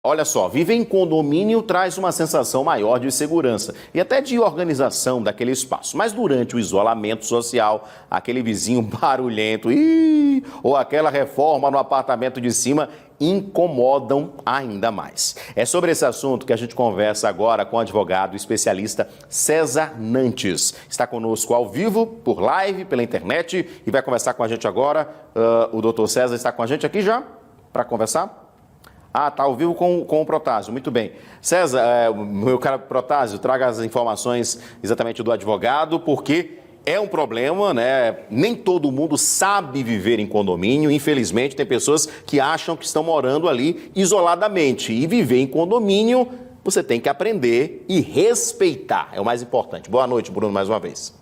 Olha só, viver em condomínio traz uma sensação maior de segurança e até de organização daquele espaço. Mas durante o isolamento social, aquele vizinho barulhento ou aquela reforma no apartamento de cima incomodam ainda mais. É sobre esse assunto que a gente conversa agora com o advogado especialista César Nantes. Está conosco ao vivo, por live, pela internet e vai conversar com a gente agora. O doutor César está com a gente aqui já para conversar? Está ao vivo com o Protásio, muito bem. César, meu caro Protásio, traga as informações exatamente do advogado, porque é um problema, né? Nem todo mundo sabe viver em condomínio. Infelizmente, tem pessoas que acham que estão morando ali isoladamente. E viver em condomínio, você tem que aprender e respeitar. É o mais importante. Boa noite, Bruno, mais uma vez.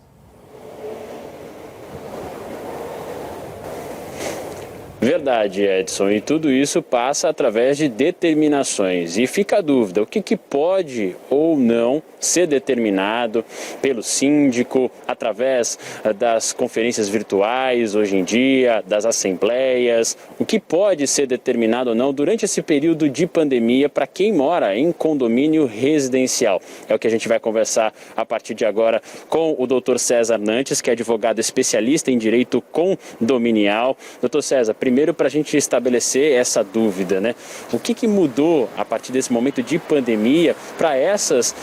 Verdade, Edson, e tudo isso passa através de determinações. E fica a dúvida, o que pode ou não ser determinado pelo síndico através das conferências virtuais hoje em dia, das assembleias, o que pode ser determinado ou não durante esse período de pandemia para quem mora em condomínio residencial. É o que a gente vai conversar a partir de agora com o doutor César Nantes, que é advogado especialista em direito condominial. Doutor César, primeiro para a gente estabelecer essa dúvida, né? O que mudou a partir desse momento de pandemia para essas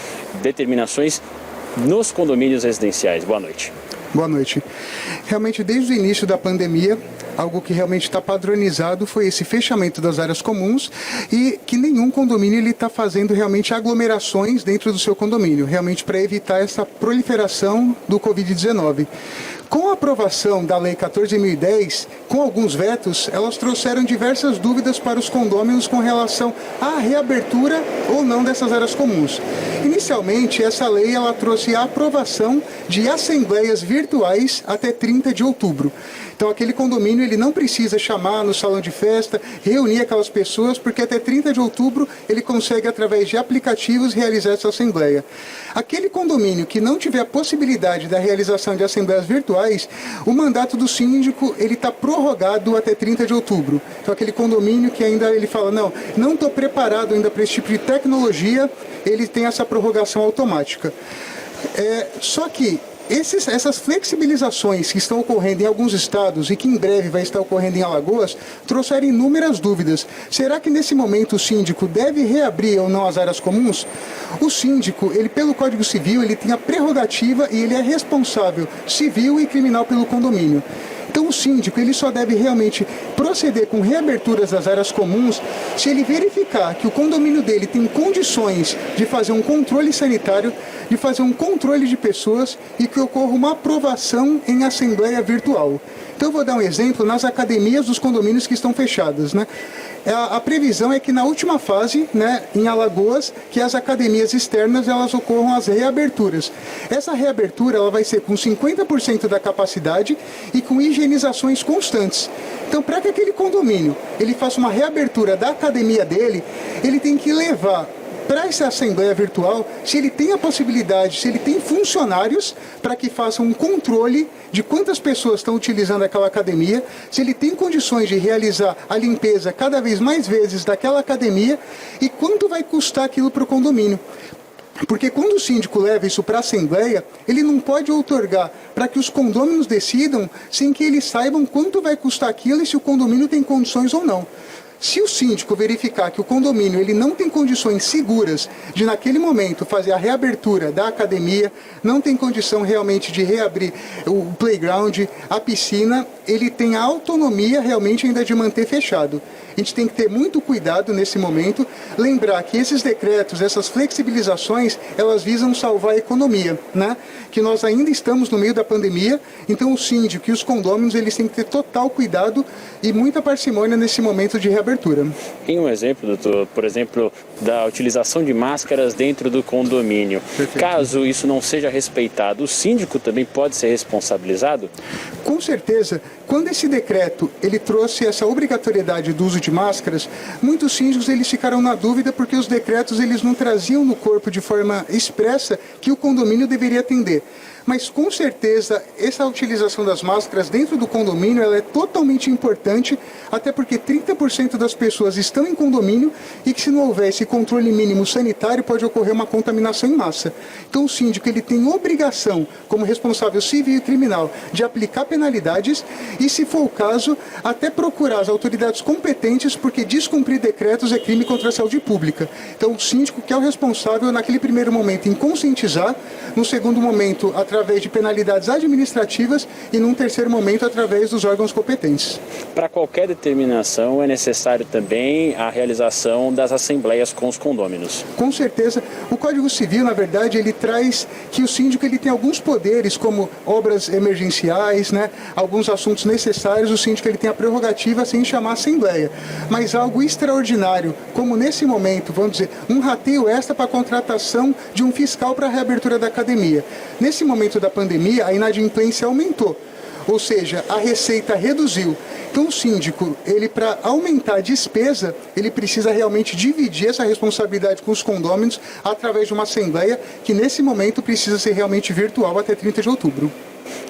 determinações nos condomínios residenciais? Boa noite. Boa noite. Realmente, desde o início da pandemia, algo que realmente está padronizado foi esse fechamento das áreas comuns e que nenhum condomínio está fazendo realmente aglomerações dentro do seu condomínio, realmente para evitar essa proliferação do Covid-19. Com a aprovação da Lei 14.010, com alguns vetos, elas trouxeram diversas dúvidas para os condôminos com relação à reabertura ou não dessas áreas comuns. Inicialmente, essa lei ela trouxe a aprovação de assembleias virtuais até 30 de outubro. Então, aquele condomínio ele não precisa chamar no salão de festa, reunir aquelas pessoas, porque até 30 de outubro ele consegue, através de aplicativos, realizar essa assembleia. Aquele condomínio que não tiver a possibilidade da realização de assembleias virtuais, o mandato do síndico ele está prorrogado até 30 de outubro. Então, aquele condomínio que ainda ele fala, não estou preparado ainda para esse tipo de tecnologia, ele tem essa prorrogação automática. Só que essas flexibilizações que estão ocorrendo em alguns estados e que em breve vai estar ocorrendo em Alagoas, trouxeram inúmeras dúvidas. Será que nesse momento o síndico deve reabrir ou não as áreas comuns? O síndico, ele pelo Código Civil, ele tem a prerrogativa e ele é responsável civil e criminal pelo condomínio. Então o síndico ele só deve realmente proceder com reaberturas das áreas comuns se ele verificar que o condomínio dele tem condições de fazer um controle sanitário, de fazer um controle de pessoas e que ocorra uma aprovação em assembleia virtual. Então eu vou dar um exemplo nas academias dos condomínios que estão fechadas, né? A previsão é que na última fase, né, em Alagoas, que as academias externas elas ocorram as reaberturas. Essa reabertura ela vai ser com 50% da capacidade e com higienizações constantes. Então, para que aquele condomínio ele faça uma reabertura da academia dele, ele tem que levar para essa assembleia virtual, se ele tem a possibilidade, se ele tem funcionários para que façam um controle de quantas pessoas estão utilizando aquela academia, se ele tem condições de realizar a limpeza cada vez mais vezes daquela academia e quanto vai custar aquilo para o condomínio. Porque quando o síndico leva isso para a assembleia, ele não pode outorgar para que os condôminos decidam sem que eles saibam quanto vai custar aquilo e se o condomínio tem condições ou não. Se o síndico verificar que o condomínio ele não tem condições seguras de, naquele momento, fazer a reabertura da academia, não tem condição realmente de reabrir o playground, a piscina, ele tem a autonomia realmente ainda de manter fechado. A gente tem que ter muito cuidado nesse momento, lembrar que esses decretos, essas flexibilizações, elas visam salvar a economia, né? Que nós ainda estamos no meio da pandemia, então o síndico e os condôminos, eles têm que ter total cuidado e muita parcimônia nesse momento de reabertura. Tem um exemplo, doutor, por exemplo, da utilização de máscaras dentro do condomínio. Perfeito. Caso isso não seja respeitado, o síndico também pode ser responsabilizado? Com certeza. Quando esse decreto ele trouxe essa obrigatoriedade do uso de máscaras, muitos síndicos eles ficaram na dúvida porque os decretos eles não traziam no corpo de forma expressa que o condomínio deveria atender. mas com certeza essa utilização das máscaras dentro do condomínio ela é totalmente importante, até porque 30% das pessoas estão em condomínio e que se não houver esse controle mínimo sanitário pode ocorrer uma contaminação em massa. Então o síndico ele tem obrigação, como responsável civil e criminal, de aplicar penalidades e, se for o caso, até procurar as autoridades competentes, porque descumprir decretos é crime contra a saúde pública. Então o síndico que é o responsável naquele primeiro momento em conscientizar, no segundo momento através de penalidades administrativas e num terceiro momento através dos órgãos competentes. Para qualquer determinação é necessário também a realização das assembleias com os condôminos. Com certeza, o Código Civil, na verdade, ele traz que o síndico ele tem alguns poderes, como obras emergenciais, né? Alguns assuntos necessários, o síndico ele tem a prerrogativa sem chamar a assembleia. Mas algo extraordinário, como nesse momento, vamos dizer, um rateio extra para a contratação de um fiscal para a reabertura da academia. Nesse momento da pandemia, a inadimplência aumentou. Ou seja, a receita reduziu. Então o síndico, ele para aumentar a despesa, ele precisa realmente dividir essa responsabilidade com os condôminos através de uma assembleia que nesse momento precisa ser realmente virtual até 30 de outubro.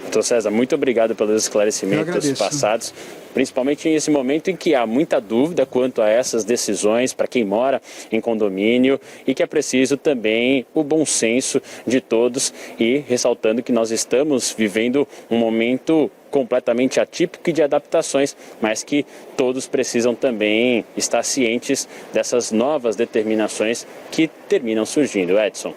Doutor César, muito obrigado pelos esclarecimentos passados, principalmente nesse momento em que há muita dúvida quanto a essas decisões para quem mora em condomínio e que é preciso também o bom senso de todos e ressaltando que nós estamos vivendo um momento completamente atípico e de adaptações, mas que todos precisam também estar cientes dessas novas determinações que terminam surgindo. Edson.